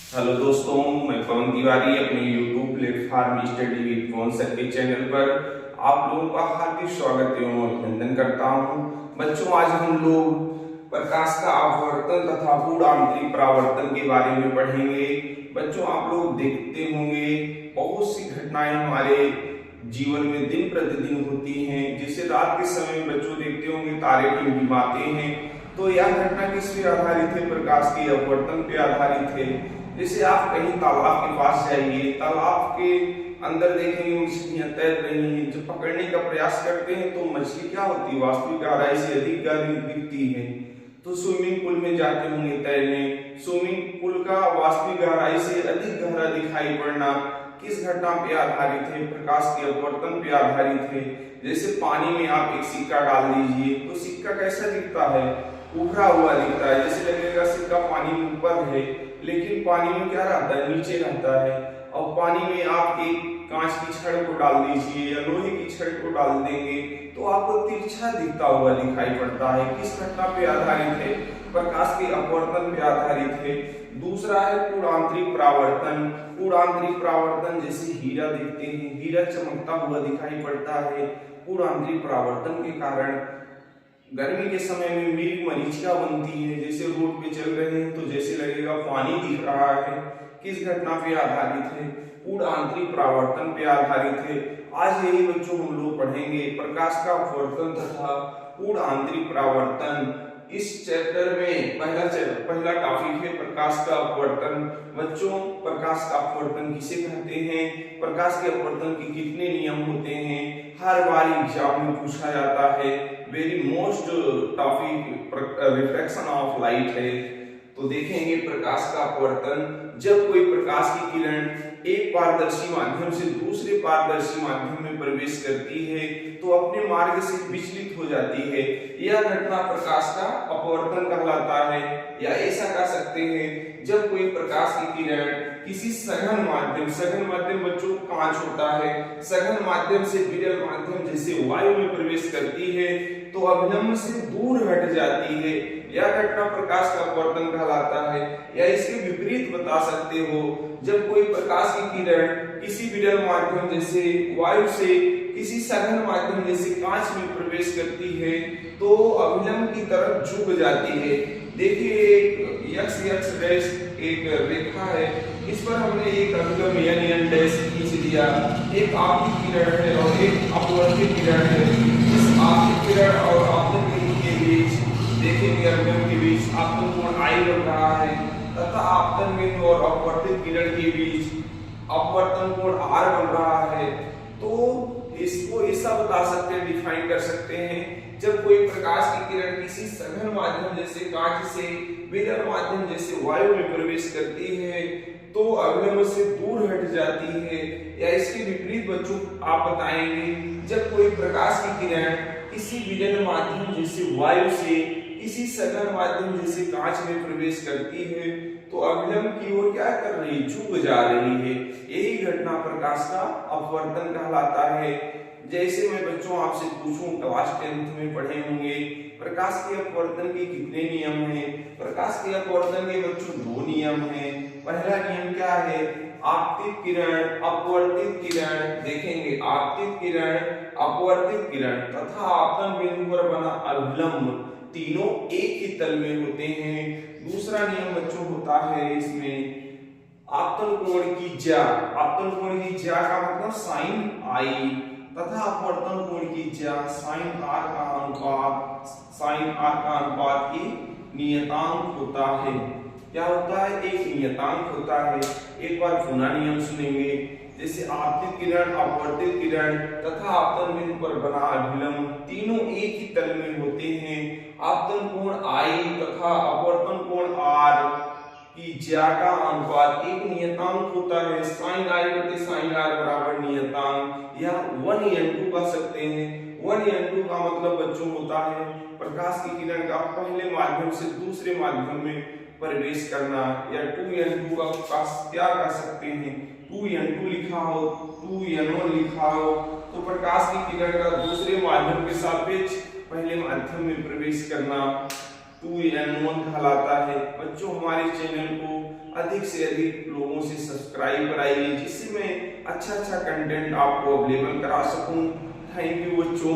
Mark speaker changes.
Speaker 1: Hello दोस्तों, मैं पवन तिवारी अपने YouTube platform study with Pawan sir के चैनल पर आप लोगों का हार्दिक स्वागत एवं अभिनंदन करता हूं। बच्चों, आज हम लोग प्रकाश का अपवर्तन तथा पूर्ण आंतरिक परावर्तन के बारे में पढ़ेंगे। बच्चों, आप लोग देखते होंगे बहुत सी घटनाएं हमारे जीवन में दिन प्रतिदिन होती हैं। जैसे रात के समय बच्चों देखते होंगे तारे टिमटिमाते हैं, तो यह घटना किस पे आधारित है? प्रकाश के अपवर्तन पे आधारित है। जैसे आप कहीं तालाब के पास जाइए, तालाब के अंदर देखेंगे मछलियां तैर रही हैं। जब पकड़ने का प्रयास करते हैं तो मछली क्या होती है? वास्तविक गहराई से अधिक गहरी दिखती है। तो स्विमिंग पूल में जाते होंगे तैरने, स्विमिंग पूल का वास्तविक गहराई से अधिक गहरा दिखाई पड़ना किस घटना पे आधारित है? प्रकाश के अपवर्तन पे आधारित है। जैसे पानी में आप एक सिक्का डाल दीजिए तो सिक्का कैसा दिखता है? उभरा हुआ दिखता है। जैसे लगेगा सिक्का पानी में ऊपर है, लेकिन पानी में क्या रहता है? नीचे रहता है। और पानी में आप एक कांच की छड़ को डाल दीजिए या लोहे की छड़ को डाल देंगे तो आपको तिरछा दिखता हुआ दिखाई पड़ता है। किस घटना पे आधारित है? प्रकाश के अपवर्तन पे आधारित है। दूसरा है पूर्ण आंतरिक परावर्तन। पूर्ण आंतरिक परावर्तन, जैसे हीरा देखते हैं, हीरा चमकता हुआ दिखाई पड़ता है। पूर्ण आंतरिक परावर्तन के कारण गर्मी के समय में मिर्ग मरीचिका बनती है। जैसे रोड पे चल रहे हैं तो जैसे लगेगा पानी दिख रहा है। किस घटना पे आधारित है? पूर्ण आंतरिक परावर्तन पे आधारित है। आज यही बच्चों हम लोग पढ़ेंगे प्रकाश का अपवर्तन तथा पूर्ण आंतरिक परावर्तन। इस चैप्टर में पहला टॉपिक है प्रकाश का अपवर्तन। बच्चों, प्रकाश का अपवर्तन किसे कहते हैं? प्रकाश के अपवर्तन के कितने नियम होते हैं? हर बार एग्जाम में पूछा जाता है। Very most topic refraction of light है। तो देखेंगे प्रकाश का अपवर्तन। जब कोई प्रकाश की किरण एक पारदर्शी माध्यम से दूसरे पारदर्शी माध्यम में प्रवेश करती है तो अपने मार्ग से विचलित हो जाती है। यह घटना प्रकाश का अपवर्तन कहलाता है। या ऐसा कह सकते हैं, जब कोई प्रकाश की किरण किसी सघन माध्यम बच्चों कांच होता है, सघन माध्यम से विरल माध्यम जैसे वायु में प्रवेश करती है तो अभिलंब से दूर हट जाती है। यह घटना प्रकाश का अपवर्तन कहलाता है। या इसके विपरीत बता सकते हो, जब कोई प्रकाश की किरण किसी विरल माध्यम जैसे वायु से किसी सघन माध्यम जैसे कांच में प्रवेश करती है तो अभिलंब की तरफ झुक जाती है। देखिए, एक डैश एक रेखा है, इस पर हमने एक अभिलंब n डैश खींच दिया। एक आपतित किरण है और एक अपवर्तित किरण है। इस आपतित किरण और आपतित के बीच देखेंगे अभिलंब के बीच आपतन कोण I बन रहा है तथा आपतन बिंदु और अपवर्तित किरण के बीच अपवर्तन कोण R बन रहा है। तो इसको ऐसा बता सकते हैं, डिफाइन कर सकते हैं, जब कोई प्रकाश की किरण किसी सघन माध्यम जैसे कांच से विरल माध्यम जैसे वायु में प्रवेश करती है तो अभिलंब से दूर हट जाती है। या इसके विपरीत बच्चों आप बताएंगे, जब कोई प्रकाश की किरण किसी विरल माध्यम जैसे वायु से किसी सघन माध्यम जैसे कांच में प्रवेश करती है तो अभिलंब की ओर क्या कर रही है? झुक जा रही है। यही घटना प्रकाश का अपवर्तन कहलाता है। जैसे मैं बच्चों आपसे पूछूं, क्लास 10th में पढ़े होंगे प्रकाश के अपवर्तन के कितने नियम हैं? प्रकाश के अपवर्तन के बच्चों 2 नियम हैं। पहला नियम क्या है? आपतित किरण अपवर्तित किरण। देखेंगे आपतित किरण अपवर्तित किरण तथा आपतन बिंदु पर बना अभिलंब तीनों एक ही तल में होते हैं। दूसरा नियम बच्चों होता है इसमें आपतन कोण की ज्या। आपतन कोण की ज्या का मतलब साइन I तथा अपवर्तन कोण की ज्या साइन R का अनुपात एक नियतांक होता है। क्या होता है? एक नियतांक होता है। एक बार पुनः नियम सुनेंगे। जैसे आपतित किरण अपवर्तित किरण तथा आपतन बिंदु पर बना अभिलंब तीनों एक ही तल में होते हैं। आपतन कोण I तथा अपवर्तन कोण R की ज्या का अनुपात एक नियतांक होता है। sin I बटे sin R बराबर नियतांक या 1n2 कह सकते हैं। 1n2 का मतलब बच्चों होता है प्रकाश की किरण का पहले माध्यम से दूसरे माध्यम में प्रवेश करना। या 2n2 का क्या कह सकते हैं? 2n2 लिखा हो, 2n1 लिखा हो तो प्रकाश की किरण का दूसरे माध्यम के सापेक्ष पहले माध्यम में प्रवेश करना। टू अननोन कहलाता है। बच्चों हमारे चैनल को अधिक से अधिक लोगों से सब्सक्राइब कराइए, जिससे मैं अच्छा कंटेंट आपको अवेलेबल करा सकूं। थैंक यू बच्चों।